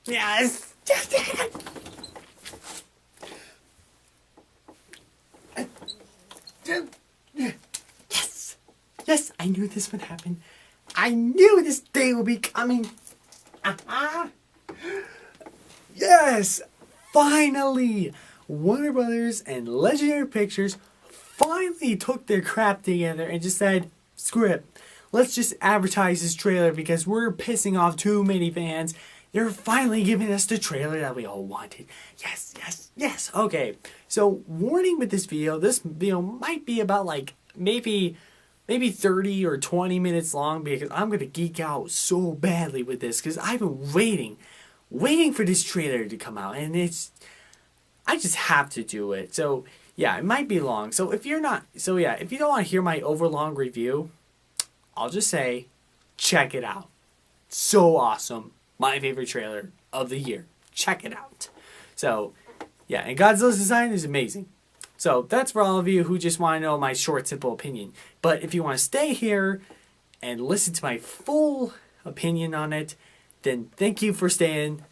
Yes. Yes. Yes, I knew this would happen. I knew this day would be coming. Yes. Finally, Warner Brothers and Legendary Pictures finally took their crap together and just said, screw it. Let's just advertise this trailer because we're pissing off too many fans. They're finally giving us the trailer that we all wanted. Yes, yes, yes. Okay, so warning with this video might be about like maybe 30 or 20 minutes long because I'm going to geek out so badly with this because I've been waiting for this trailer to come out, and I just have to do it. So yeah, it might be long. So if you don't want to hear my overlong review, I'll just say, check it out. So awesome. My favorite trailer of the year. Check it out. So yeah, and Godzilla's design is amazing. So that's for all of you who just want to know my short, simple opinion. But if you want to stay here and listen to my full opinion on it, then thank you for staying.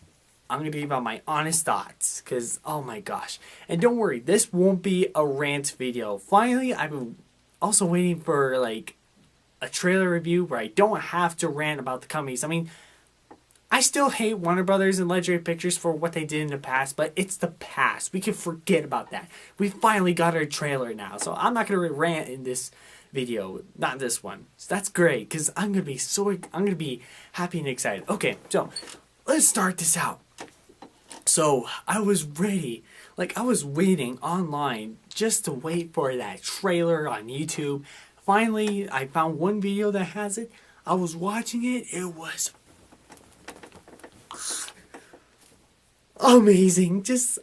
I'm going to give out my honest thoughts because, oh my gosh. And don't worry, this won't be a rant video. Finally, I've been also waiting for like a trailer review where I don't have to rant about the companies. I mean, I still hate Warner Brothers and Legendary Pictures for what they did in the past, but it's the past. We can forget about that. We finally got our trailer now, so I'm not going to rant in this video, not this one. So that's great because I'm going to be happy and excited. Okay, so let's start this out. So I was ready, like I was waiting online just to wait for that trailer on YouTube. Finally, I found one video that has it. I was watching it. It was amazing. Just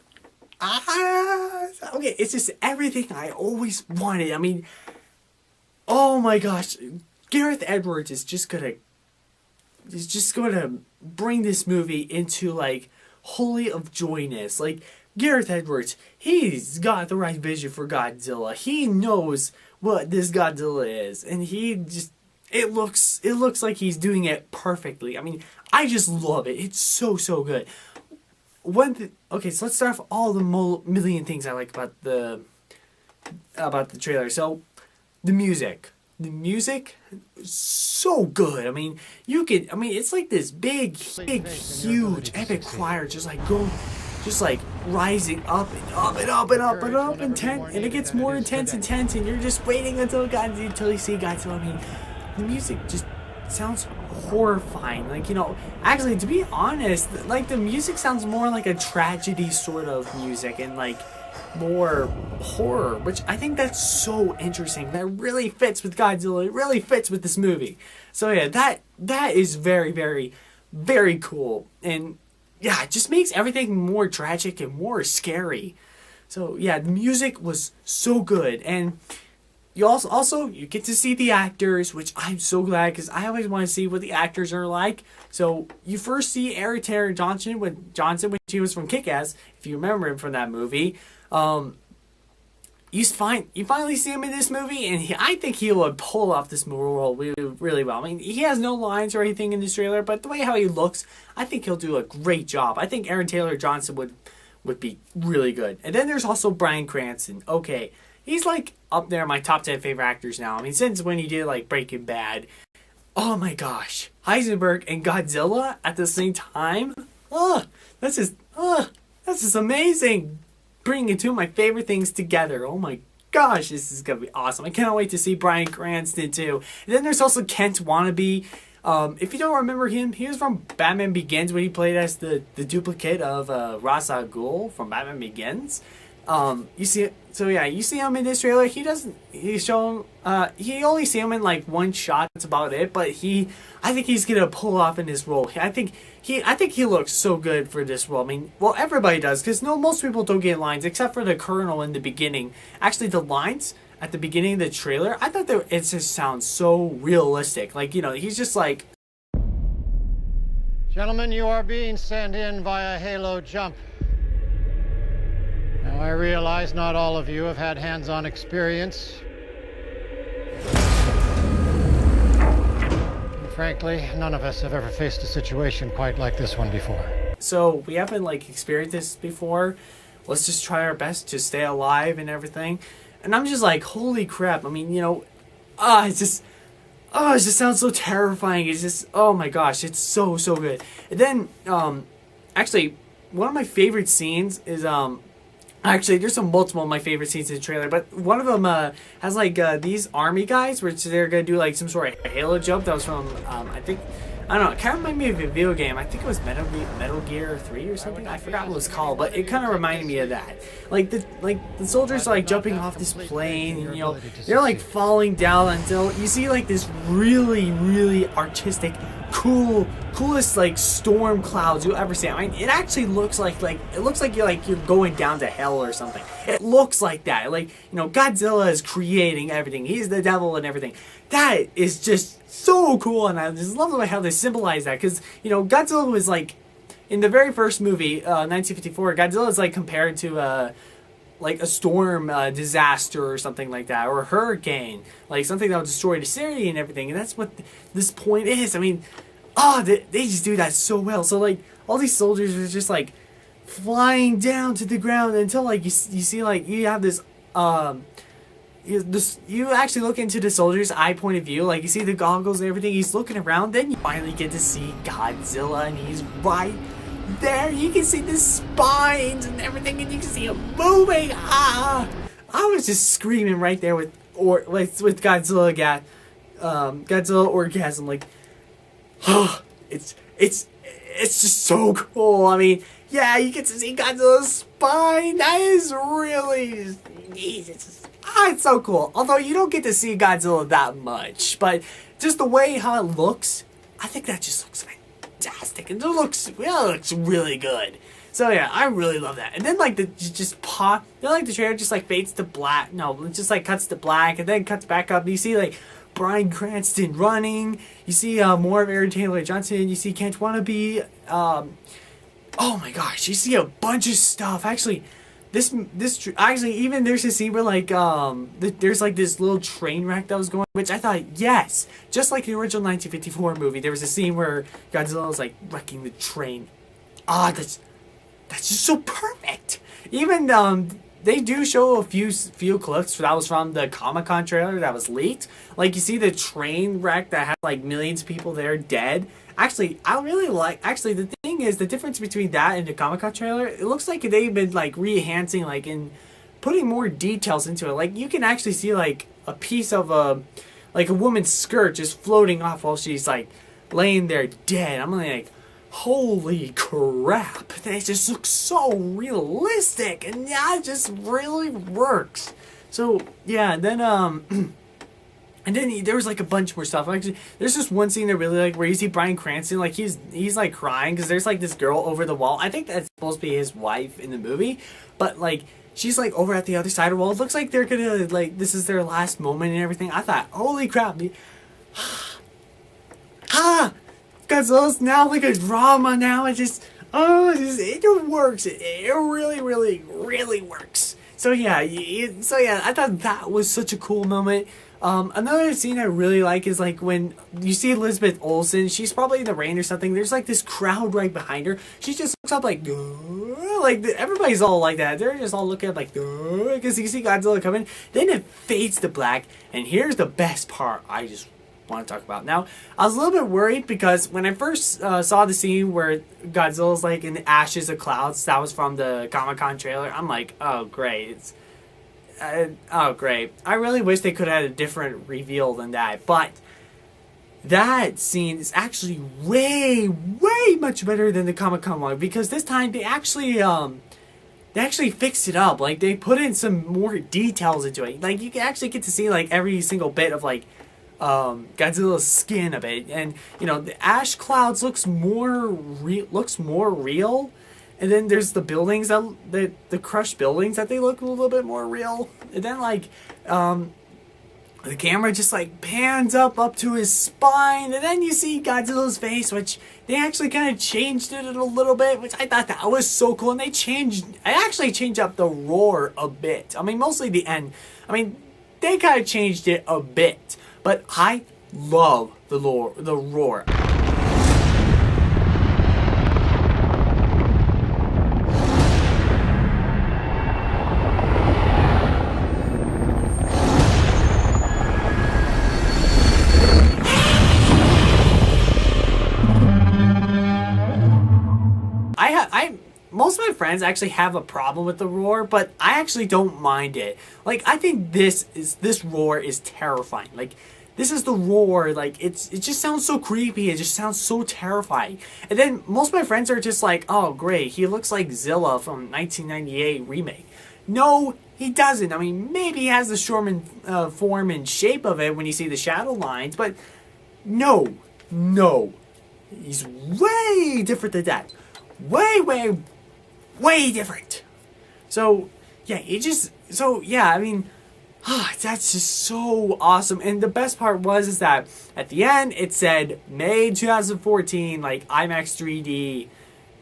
okay, it's just everything I always wanted. I mean, oh my gosh, Gareth Edwards is just gonna bring this movie into like holy of joyness. Like Gareth Edwards, he's got the right vision for Godzilla. He knows what this Godzilla is, and it looks like he's doing it perfectly. I mean, I just love it. It's so good. Okay, so let's start off all the million things I like about the trailer. So the music so good. I mean, it's like this big huge epic choir just like rising up and up and up and up and up and it gets more intense and you're just waiting until you see Godzilla. I mean, the music just sounds horrifying. Like, you know, actually to be honest, like the music sounds more like a tragedy sort of music and like more horror, which I think that's so interesting. That really fits with Godzilla. It really fits with this movie. So yeah, that is very cool. And yeah, it just makes everything more tragic and more scary. So yeah, the music was so good. And you also you get to see the actors, which I'm so glad because I always want to see what the actors are like. So you first see Aaron Taylor Johnson when he was from Kick-Ass, if you remember him from that movie. You finally see him in this movie, and I think he would pull off this role really well. I mean, he has no lines or anything in this trailer, but the way how he looks, I think he'll do a great job. I think Aaron Taylor Johnson would be really good. And then there's also Bryan Cranston. Okay, he's like up there in my top 10 favorite actors now. I mean, since when he did like Breaking Bad. Oh my gosh, Heisenberg and Godzilla at the same time. That's just amazing. Bringing two of my favorite things together. Oh my gosh, this is gonna be awesome. I cannot wait to see Bryan Cranston too. And then there's also Kent Wannabe. If you don't remember him, he was from Batman Begins when he played as the duplicate of Ra's al Ghul from Batman Begins. You see him in this trailer. You only see him in like one shot. That's about it. But I think he's gonna pull off in this role. I think he looks so good for this role. I mean, well, everybody does because most people don't get lines except for the Colonel in the beginning. Actually, the lines at the beginning of the trailer, I thought that it just sounds so realistic. Like, you know, he's just like, "Gentlemen, you are being sent in via Halo jump. Now, I realize not all of you have had hands-on experience. And frankly, none of us have ever faced a situation quite like this one before." so we haven't like experienced this before. Let's just try our best to stay alive and everything. And I'm just like, holy crap. I mean, you know, it just sounds so terrifying. It's just, oh my gosh, it's so good. And then, actually, one of my favorite scenes is, actually, there's some multiple of my favorite scenes in the trailer, but one of them has like these army guys, which they're gonna do like some sort of Halo jump that was from, I don't know, it kind of reminded me of a video game. I think it was Metal Gear 3 or something. I forgot what it was called, but it kind of reminded me of that. Like the soldiers are like jumping off this plane, and, you know, they're like falling down until you see like this really artistic, coolest like storm clouds you'll ever see. I mean, it actually looks like you're going down to hell or something. It looks like that. Like, you know, Godzilla is creating everything. He's the devil and everything. That is just so cool, and I just love the way how they symbolize that, because, you know, Godzilla was like, in the very first movie, 1954, Godzilla is like compared to like a storm disaster or something like that, or a hurricane, like something that would destroy the city and everything, and that's what this point is. I mean, they just do that so well. So like all these soldiers are just like flying down to the ground until like you see like you have this you actually look into the soldier's eye point of view, like you see the goggles and everything, he's looking around, then you finally get to see Godzilla, and he's right there. You can see the spines and everything, and you can see him moving. I was just screaming right there with Godzilla, Godzilla orgasm, like, it's just so cool. I mean, yeah, you get to see Godzilla's spine. That is really, it's so cool. Although you don't get to see Godzilla that much, but just the way how it looks, I think that just looks fantastic, and it looks really good. So yeah, I really love that. And then like the trailer just like fades to black. No, it just like cuts to black and then cuts back up. And you see like Bryan Cranston running. You see more of Aaron Taylor Johnson. You see Kent Wannabe. Oh my gosh, you see a bunch of stuff. Actually, even there's a scene where like there's like this little train wreck that was going, which I thought, yes, just like the original 1954 movie, there was a scene where Godzilla was like wrecking the train. That's just so perfect. Even they do show a few clips that was from the Comic-Con trailer that was leaked. Like you see the train wreck that had like millions of people there dead. Actually, the thing is, the difference between that and the Comic-Con trailer, it looks like they've been like re-enhancing, like in putting more details into it. Like you can actually see like a piece of a woman's skirt just floating off while she's like laying there dead. I'm like, holy crap, that just looks so realistic, and that just really works. So yeah, and then and then there was like a bunch more stuff. Actually, there's just one scene I really like where you see Bryan Cranston, like he's like crying because there's like this girl over the wall. I think that's supposed to be his wife in the movie, but like she's like over at the other side of the wall. It looks like they're gonna like this is their last moment and everything. I thought, holy crap, Godzilla's now like a drama now. It works. It really works. So yeah, I thought that was such a cool moment. Another scene I really like is like when you see Elizabeth Olsen. She's probably in the rain or something. There's like this crowd right behind her. She just looks up like, everybody's all like that. They're just all looking up like, because you see Godzilla coming. Then it fades to black, and here's the best part I just want to talk about. Now, I was a little bit worried because when I first saw the scene where Godzilla's like in the ashes of clouds, that was from the Comic-Con trailer. I'm like, oh great, great. I really wish they could have had a different reveal than that, but that scene is actually way much better than the Comic-Con one, because this time they actually fixed it up. Like they put in some more details into it. Like you can actually get to see like every single bit of like Godzilla's skin a bit, and you know the ash clouds looks more real, and then there's the buildings the crushed buildings that they look a little bit more real, and then like the camera just like pans up to his spine, and then you see Godzilla's face, which they actually kind of changed it a little bit, which I thought that was so cool. And I actually changed up the roar a bit. I mean, mostly the end. I mean, they kind of changed it a bit. But I love the roar. my friends actually have a problem with the roar, but I actually don't mind it. Like, I think this roar is terrifying. Like, this is the roar. Like, it just sounds so creepy. It just sounds so terrifying. And then most of my friends are just like, oh, great, he looks like Zilla from 1998 remake. No, he doesn't. I mean, maybe he has the Shoreman form and shape of it when you see the shadow lines, but no. He's way different than that. Way different. So, yeah, I mean, that's just so awesome. And the best part is that at the end, it said May 2014, like, IMAX 3D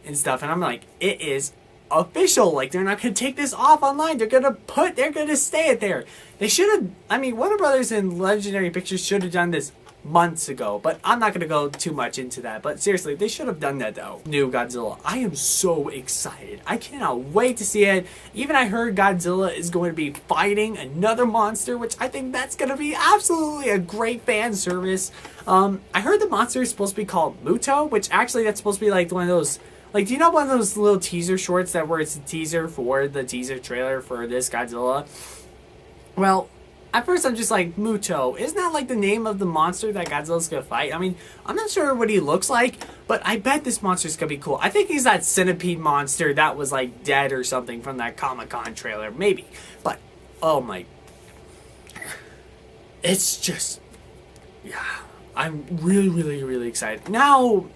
and stuff. And I'm like, it is official. Like, they're not going to take this off online. They're going to stay it there. They should have, I mean, Warner Brothers and Legendary Pictures should have done this months ago, but I'm not going to go too much into that. But seriously, they should have done that though. New Godzilla. I am so excited. I cannot wait to see it. Even I heard Godzilla is going to be fighting another monster, which I think that's going to be absolutely a great fan service. I heard the monster is supposed to be called Muto, which actually that's supposed to be like one of those, like, do you know one of those little teaser shorts that where it's a teaser for the teaser trailer for this Godzilla? Well, at first I'm just like, Muto, isn't that like the name of the monster that Godzilla's gonna fight? I mean, I'm not sure what he looks like, but I bet this monster's gonna be cool. I think he's that centipede monster that was like dead or something from that Comic-Con trailer, maybe. But, oh my, it's just, yeah, I'm really excited. Now,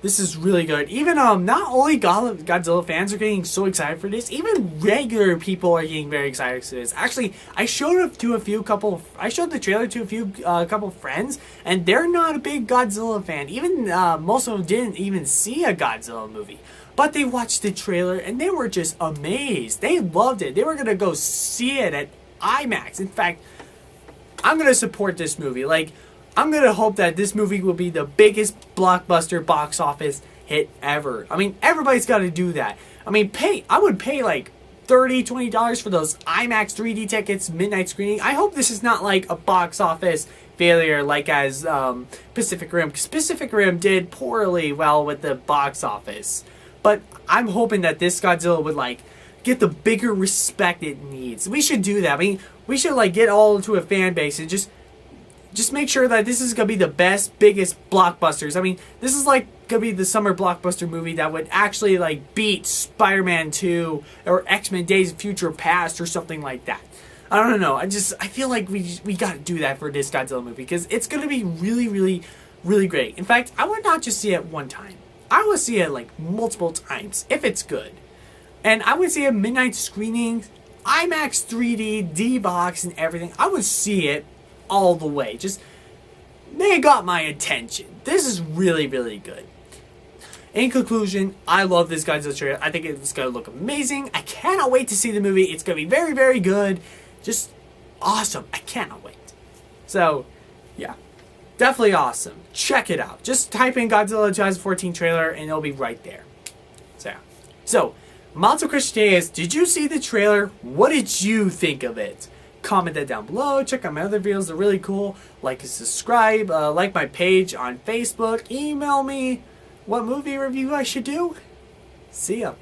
this is really good. Even not only Godzilla fans are getting so excited for this, even regular people are getting very excited for this. Actually, I showed the trailer to a few couple friends, and they're not a big Godzilla fan. Even most of them didn't even see a Godzilla movie, but they watched the trailer and they were just amazed. They loved it. They were gonna go see it at IMAX. In fact, I'm gonna support this movie. Like, I'm going to hope that this movie will be the biggest blockbuster box office hit ever. I mean, everybody's got to do that. I mean, I would pay like $30, $20 for those IMAX 3D tickets, midnight screening. I hope this is not like a box office failure like as Pacific Rim. Because Pacific Rim did poorly well with the box office. But I'm hoping that this Godzilla would like get the bigger respect it needs. We should do that. I mean, we should like get all into a fan base and just make sure that this is going to be the best, biggest blockbusters. I mean, this is like going to be the summer blockbuster movie that would actually like beat Spider-Man 2 or X-Men Days of Future Past or something like that. I don't know. I feel like we got to do that for this Godzilla movie because it's going to be really great. In fact, I would not just see it one time. I would see it like multiple times if it's good. And I would see a midnight screening, IMAX 3D, D-Box and everything. I would see it all the way. Just, they got my attention. This is really good. In conclusion, I love this Godzilla trailer. I think it's going to look amazing. I cannot wait to see the movie. It's going to be very good. Just awesome. I cannot wait. So, yeah. Definitely awesome. Check it out. Just type in Godzilla 2014 trailer and it'll be right there. So, yeah. So, my question today is, did you see the trailer? What did you think of it? Comment that down below. Check out my other videos. They're really cool. Like and subscribe. Like my page on Facebook. Email me what movie review I should do. See ya.